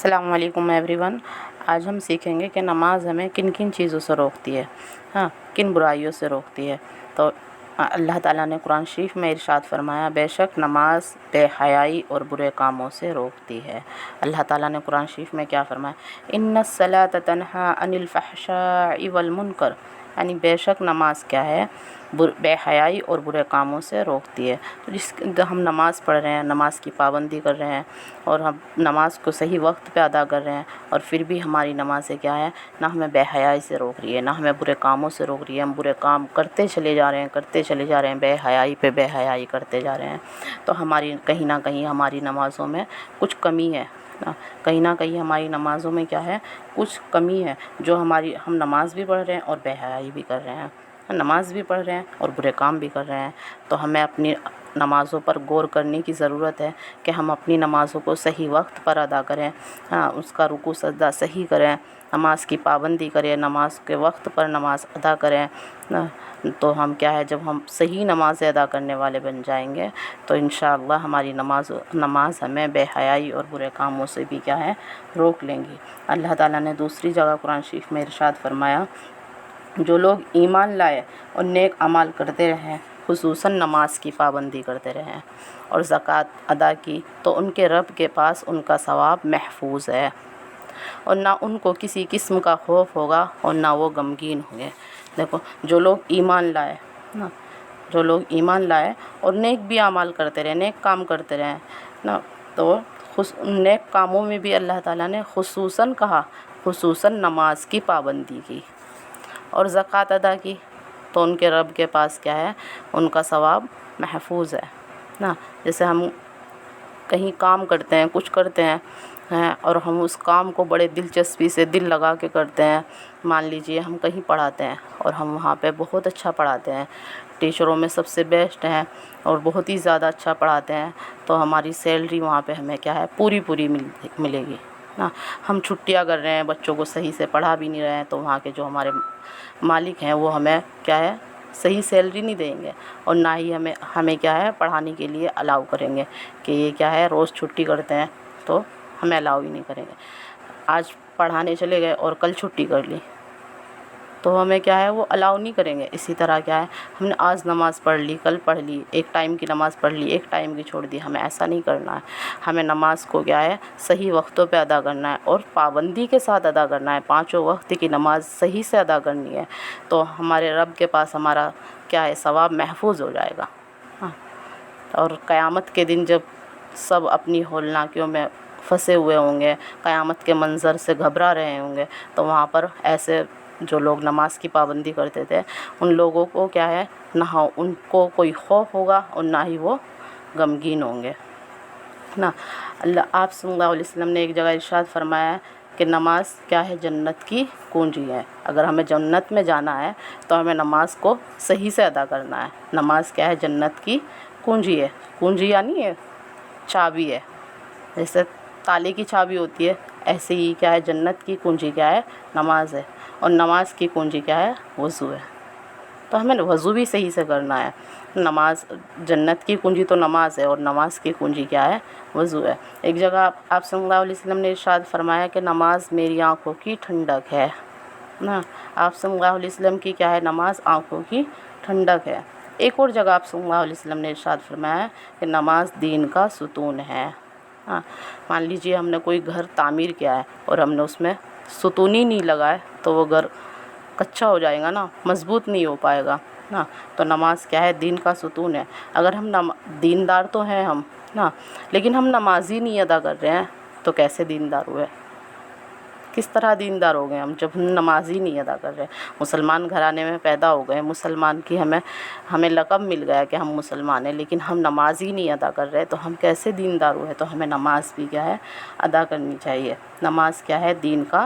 السلام علیکم every one. آج ہم سیکھیں گے کہ نماز ہمیں کن کن چیزوں سے روکتی ہے، کن برائیوں سے روکتی ہے۔ تو اللہ تعالیٰ نے قرآن شریف میں ارشاد فرمایا، بے شک نماز بے حیائی اور برے کاموں سے روکتی ہے۔ اللہ تعالیٰ نے قرآن شریف میں کیا فرمایا، ان الصلاۃ تنہی عن الفحشاء والمنکر، یعنی بے شک نماز کیا ہے، بے حیائی اور برے کاموں سے روکتی ہے۔ تو ہم نماز پڑھ رہے ہیں، نماز کی پابندی کر رہے ہیں اور ہم نماز کو صحیح وقت پہ ادا کر رہے ہیں، اور پھر بھی ہماری نمازیں کیا ہے، نہ ہمیں بے حیائی سے روک رہی ہے، نہ ہمیں برے کاموں سے روک رہی ہے۔ ہم برے کام کرتے چلے جا رہے ہیں، بے حیائی پہ بے حیائی کرتے جا رہے ہیں، تو ہماری کہیں نہ کہیں ہماری نمازوں میں کچھ کمی ہے، کہیں نہ کہیں ہماری نمازوں میں کیا ہے، کچھ کمی ہے، جو ہم نماز بھی پڑھ رہے ہیں اور بے حیائی بھی کر رہے ہیں، نماز بھی پڑھ رہے ہیں اور برے کام بھی کر رہے ہیں۔ تو ہمیں اپنی نمازوں پر غور کرنے کی ضرورت ہے کہ ہم اپنی نمازوں کو صحیح وقت پر ادا کریں، اس کا رکوع سجدہ صحیح کریں، نماز کی پابندی کریں، نماز کے وقت پر نماز ادا کریں۔ تو ہم کیا ہے، جب ہم صحیح نمازیں ادا کرنے والے بن جائیں گے تو انشاءاللہ ہماری نماز ہمیں بے حیائی اور برے کاموں سے بھی کیا ہے، روک لیں گی۔ اللہ تعالیٰ نے دوسری جگہ قرآن شریف میں ارشاد فرمایا، جو لوگ ایمان لائے اور نیک اعمال کرتے رہیں، خصوصاً نماز کی پابندی کرتے رہیں اور زکوٰۃ ادا کی، تو ان کے رب کے پاس ان کا ثواب محفوظ ہے، اور نہ ان کو کسی قسم کا خوف ہوگا اور نہ وہ غمگین ہوں گے۔ دیکھو، جو لوگ ایمان لائے اور نیک بھی اعمال کرتے رہے، نیک کام کرتے رہے، تو نیک کاموں میں بھی اللہ تعالیٰ نے خصوصاً کہا، خصوصاً نماز کی پابندی کی اور زکوٰۃ ادا کی، تو ان کے رب کے پاس کیا ہے، ان کا ثواب محفوظ ہے۔ جیسے ہم کہیں کام کرتے ہیں، کچھ کرتے ہیں، اور ہم اس کام کو بڑے دلچسپی سے دل لگا کے کرتے ہیں۔ مان لیجئے ہم کہیں پڑھاتے ہیں اور ہم وہاں پہ بہت اچھا پڑھاتے ہیں، ٹیچروں میں سب سے بیسٹ ہیں اور بہت ہی زیادہ اچھا پڑھاتے ہیں، تو ہماری سیلری وہاں پہ ہمیں کیا ہے، پوری ملے گی۔ ہم چھٹیاں کر رہے ہیں، بچوں کو صحیح سے پڑھا بھی نہیں رہے ہیں، تو وہاں کے جو ہمارے مالک ہیں وہ ہمیں کیا ہے، صحیح سیلری نہیں دیں گے، اور نہ ہی ہمیں کیا ہے، پڑھانے کے لیے الاؤ کریں گے کہ یہ کیا ہے، روز چھٹی کرتے ہیں، تو ہمیں الاؤ ہی نہیں کریں گے۔ آج پڑھانے چلے گئے اور کل چھٹی کر لی تو ہمیں کیا ہے، وہ الاؤ نہیں کریں گے۔ اسی طرح کیا ہے، ہم نے آج نماز پڑھ لی، کل پڑھ لی، ایک ٹائم کی نماز پڑھ لی، ایک ٹائم کی چھوڑ دی، ہمیں ایسا نہیں کرنا ہے۔ ہمیں نماز کو کیا ہے، صحیح وقتوں پہ ادا کرنا ہے اور پابندی کے ساتھ ادا کرنا ہے، پانچوں وقت کی نماز صحیح سے ادا کرنی ہے، تو ہمارے رب کے پاس ہمارا کیا ہے، ثواب محفوظ ہو جائے گا۔ اور قیامت کے دن جب سب اپنی ہولناکیوں میں پھنسے ہوئے ہوں گے، قیامت کے منظر سے گھبرا رہے ہوں گے، تو وہاں پر ایسے جو لوگ نماز کی پابندی کرتے تھے، ان لوگوں کو کیا ہے، نہ ان کو کوئی خوف ہوگا اور نہ ہی وہ غمگین ہوں گے۔ آپ صلی اللہ علیہ وسلم نے ایک جگہ ارشاد فرمایا ہے کہ نماز کیا ہے، جنت کی کنجی ہے۔ اگر ہمیں جنت میں جانا ہے تو ہمیں نماز کو صحیح سے ادا کرنا ہے۔ نماز کیا ہے، جنت کی کنجی ہے۔ کنجی یعنی ہے چابی ہے، جیسے تالے کی چابی ہوتی ہے، ایسے ہی کیا ہے، جنت کی کنجی کیا ہے، نماز ہے، اور نماز کی کنجی کیا ہے، وضو ہے۔ تو ہمیں وضو بھی صحیح سے کرنا ہے۔ جنت کی کنجی تو نماز ہے اور نماز کی کنجی کیا ہے، وضو ہے۔ ایک جگہ آپ صلی اللہ علیہ وسلم نے ارشاد فرمایا کہ نماز میری آنکھوں کی ٹھنڈک ہے۔ آپ صلی اللہ علیہ وسلم کی کیا ہے، نماز آنکھوں کی ٹھنڈک ہے۔ ایک اور جگہ آپ صلی اللہ علیہ وسلم نے ارشاد فرمایا کہ نماز دین کا ستون ہے۔ مان لیجئے ہم نے کوئی گھر تعمیر کیا ہے اور ہم نے اس میں ستون ہی نہیں لگائے تو وہ گھر کچا ہو جائے گا نا، مضبوط نہیں ہو پائے گا نا۔ تو نماز کیا ہے، دین کا ستون ہے۔ اگر ہم دیندار تو ہیں ہم لیکن ہم نماز ہی نہیں ادا کر رہے ہیں تو کیسے دیندار ہوئے، کس طرح دیندار ہو گئے ہم، جب ہم نماز ہی نہیں ادا کر رہے۔ مسلمان گھرانے میں پیدا ہو گئے، مسلمان کی ہمیں لقب مل گیا کہ ہم مسلمان ہیں، لیکن ہم نماز ہی نہیں ادا کر رہے تو ہم کیسے دیندار ہوئے۔ تو ہمیں نماز بھی کیا ہے، ادا کرنی چاہیے۔ نماز کیا ہے، دین کا